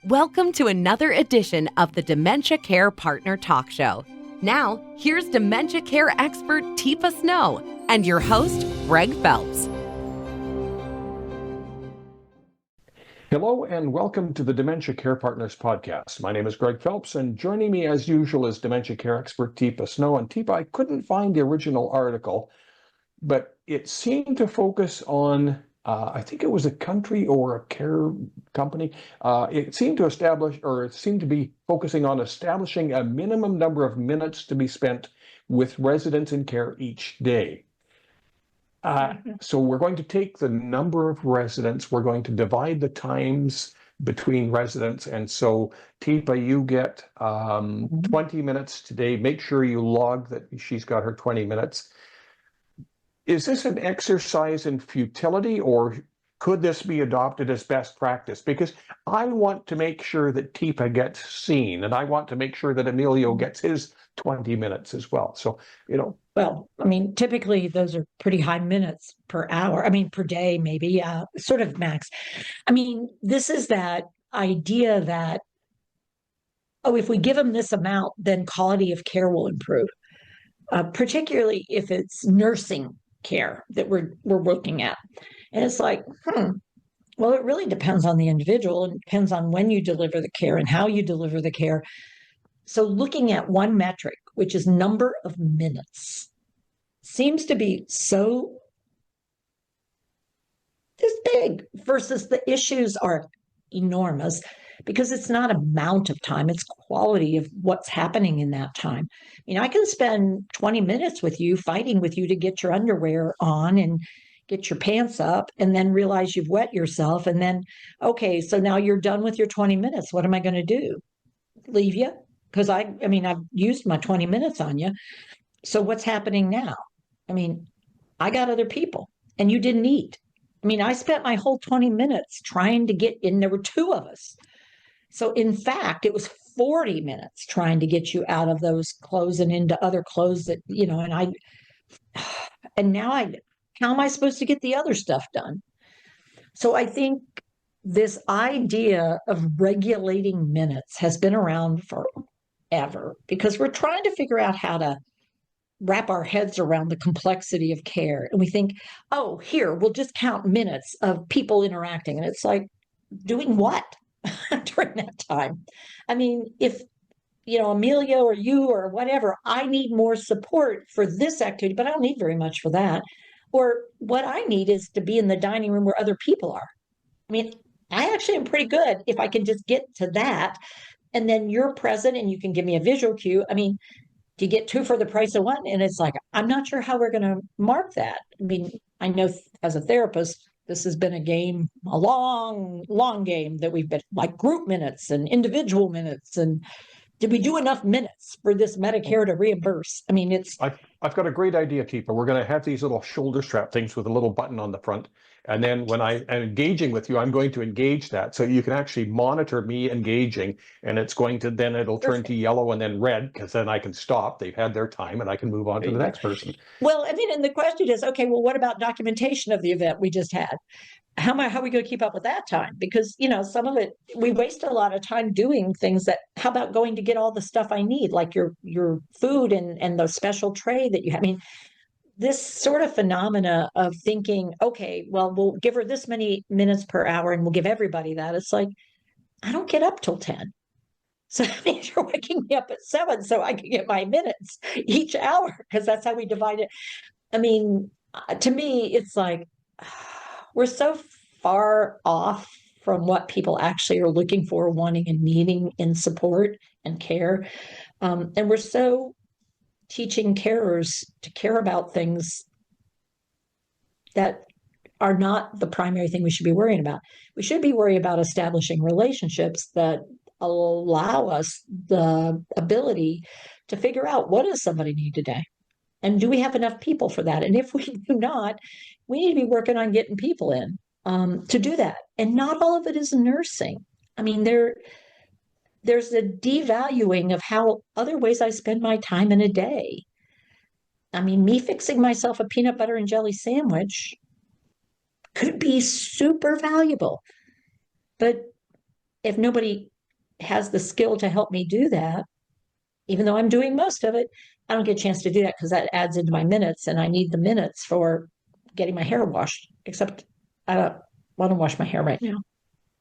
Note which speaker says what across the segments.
Speaker 1: Welcome to another edition of the Dementia Care Partner Talk Show. Now, here's dementia care expert Teepa Snow and your host, Greg Phelps.
Speaker 2: Hello and welcome to the Dementia Care Partners podcast. My name is Greg Phelps, and joining me as usual is dementia care expert Teepa Snow. And Teepa, I couldn't find the original article, but it seemed to focus on I think it was a country or a care company. It seemed to be focusing on establishing a minimum number of minutes to be spent with residents in care each day. So we're going to take the number of residents, we're going to divide the times between residents. And so, Teepa, you get 20 minutes today. Make sure you log that she's got her 20 minutes. Is this an exercise in futility, or could this be adopted as best practice? Because I want to make sure that Teepa gets seen, and I want to make sure that Emilio gets his 20 minutes as well. So,
Speaker 3: Well, typically those are pretty high minutes per hour. Per day, maybe, sort of max. This is that idea that, if we give them this amount, then quality of care will improve, particularly if it's nursing care that we're looking at. And it's like, well, it really depends on the individual, and depends on when you deliver the care and how you deliver the care. So looking at one metric, which is number of minutes, seems to be so this big, versus the issues are enormous, because it's not amount of time, it's quality of what's happening in that time. I can spend 20 minutes with you, fighting with you to get your underwear on and get your pants up, and then realize you've wet yourself. And then, okay, so now you're done with your 20 minutes. What am I going to do? Leave you? Because I've used my 20 minutes on you. So what's happening now? I got other people, and you didn't eat. I spent my whole 20 minutes trying to get in. There were two of us. So in fact, it was 40 minutes trying to get you out of those clothes and into other clothes that, and now how am I supposed to get the other stuff done? So I think this idea of regulating minutes has been around forever, because we're trying to figure out how to wrap our heads around the complexity of care. And we think, oh, here, we'll just count minutes of people interacting. And it's like, doing what during that time? If, Emilio or you or whatever, I need more support for this activity, but I don't need very much for that. Or what I need is to be in the dining room where other people are. I actually am pretty good if I can just get to that. And then you're present and you can give me a visual cue. To get two for the price of one. And it's like, I'm not sure how we're going to mark that. I know as a therapist, this has been a long, long game that we've been like group minutes and individual minutes. And did we do enough minutes for this Medicare to reimburse?
Speaker 2: I've got a great idea, Teepa. We're going to have these little shoulder strap things with a little button on the front. And then when I am engaging with you, I'm going to engage that. So you can actually monitor me engaging, and it'll turn to yellow and then red, because then I can stop. They've had their time and I can move on to the next person.
Speaker 3: Well, and the question is, okay, well, what about documentation of the event we just had? How are we going to keep up with that time? Because, some of it, we waste a lot of time doing things how about going to get all the stuff I need, like your food and the special tray that you have? This sort of phenomena of thinking, okay, well, we'll give her this many minutes per hour and we'll give everybody that. It's like, I don't get up till 10. So that means you're waking me up at 7 so I can get my minutes each hour, because that's how we divide it. To me, it's like, we're so far off from what people actually are looking for, wanting, and needing in support and care. And we're so teaching carers to care about things that are not the primary thing we should be worrying about. We should be worried about establishing relationships that allow us the ability to figure out, what does somebody need today? And do we have enough people for that? And if we do not, we need to be working on getting people in to do that. And not all of it is nursing. There's a devaluing of how other ways I spend my time in a day. Me fixing myself a peanut butter and jelly sandwich could be super valuable. But if nobody has the skill to help me do that, even though I'm doing most of it, I don't get a chance to do that because that adds into my minutes, and I need the minutes for getting my hair washed, except I don't want to wash my hair right now.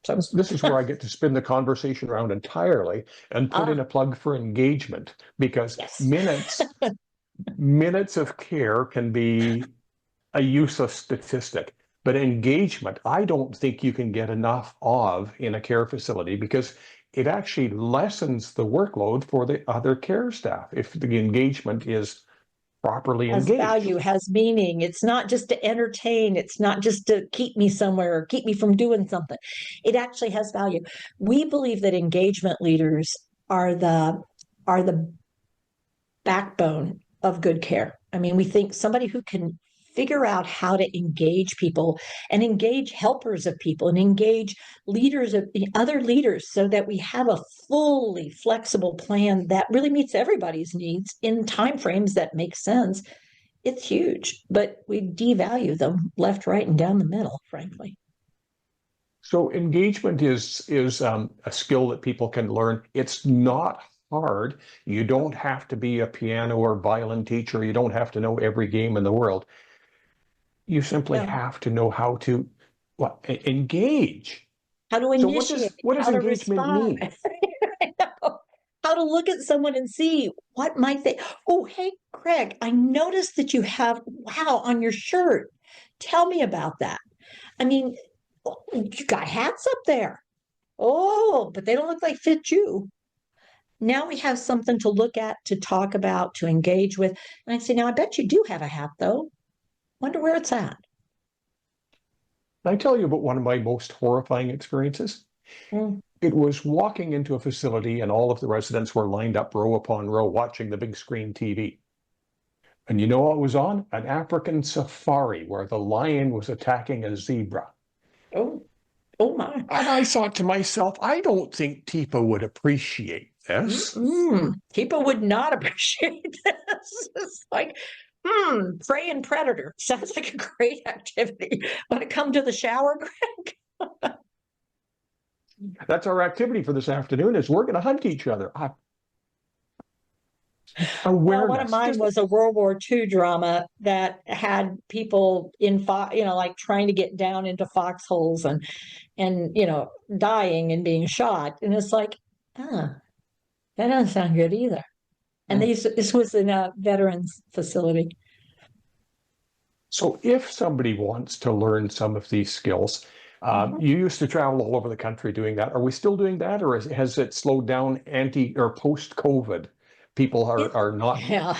Speaker 3: So
Speaker 2: This is where I get to spin the conversation around entirely and put in a plug for engagement, because
Speaker 3: yes.
Speaker 2: minutes of care can be a useless statistic. But engagement, I don't think you can get enough of in a care facility, because it actually lessens the workload for the other care staff if the engagement is properly
Speaker 3: has
Speaker 2: engaged.
Speaker 3: value, has meaning. It's not just to entertain. It's not just to keep me somewhere or keep me from doing something. It actually has value. We believe that engagement leaders are the backbone of good care. I mean, we think somebody who can figure out how to engage people and engage helpers of people and engage leaders of other leaders, so that we have a fully flexible plan that really meets everybody's needs in timeframes that make sense. It's huge, but we devalue them left, right, and down the middle, frankly.
Speaker 2: So engagement is a skill that people can learn. It's not hard. You don't have to be a piano or violin teacher. You don't have to know every game in the world. You simply have to know how to engage.
Speaker 3: How to initiate.
Speaker 2: So what does engagement mean?
Speaker 3: How to look at someone and see what might they. Oh, hey, Craig, I noticed that you have wow on your shirt. Tell me about that. I mean, you got hats up there. Oh, but they don't look like fit you. Now we have something to look at, to talk about, to engage with. And I'd say, now I bet you do have a hat, though. Wonder where it's at.
Speaker 2: Can I tell you about one of my most horrifying experiences? It was walking into a facility and all of the residents were lined up row upon row watching the big screen TV. And you know what was on? An African safari where the lion was attacking a zebra.
Speaker 3: Oh my.
Speaker 2: And I thought to myself, I don't think TIPA would appreciate this.
Speaker 3: TIPA would not appreciate this. It's like, prey and predator. Sounds like a great activity. Want to come to the shower, Greg?
Speaker 2: That's our activity for this afternoon, is we're going to hunt each other. Awareness.
Speaker 3: Well, one of mine was a World War II drama that had people in, like trying to get down into foxholes and dying and being shot. And it's like, that doesn't sound good either. And this was in a veterans facility. So
Speaker 2: if somebody wants to learn some of these skills, you used to travel all over the country doing that. Are we still doing that, or has it slowed down post-COVID? People are not.
Speaker 3: Yeah.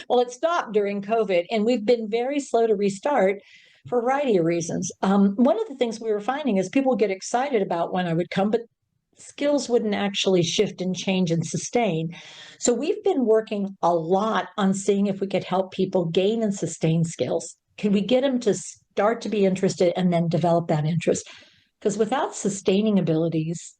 Speaker 3: Well, it stopped during COVID, and we've been very slow to restart for a variety of reasons. One of the things we were finding is people get excited about when I would come, but skills wouldn't actually shift and change and sustain. So we've been working a lot on seeing if we could help people gain and sustain skills. Can we get them to start to be interested and then develop that interest? Because without sustaining abilities,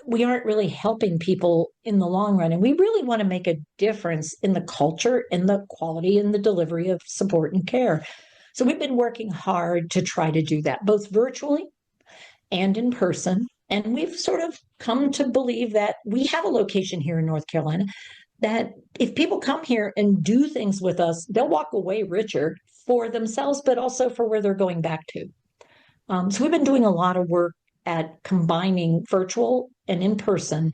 Speaker 3: we aren't really helping people in the long run. And we really want to make a difference in the culture, in the quality, and the delivery of support and care. So we've been working hard to try to do that, both virtually and in person. And we've sort of come to believe that we have a location here in North Carolina that if people come here and do things with us, they'll walk away richer for themselves, but also for where they're going back to. So we've been doing a lot of work at combining virtual and in person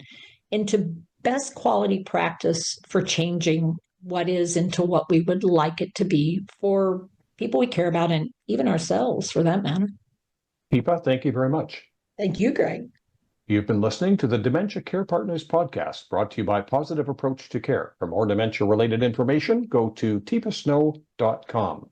Speaker 3: into best quality practice for changing what is into what we would like it to be for people we care about, and even ourselves for that matter.
Speaker 2: TIPA, thank you very much.
Speaker 3: Thank you, Greg.
Speaker 2: You've been listening to the Dementia Care Partners podcast, brought to you by Positive Approach to Care. For more dementia-related information, go to tipasnow.com.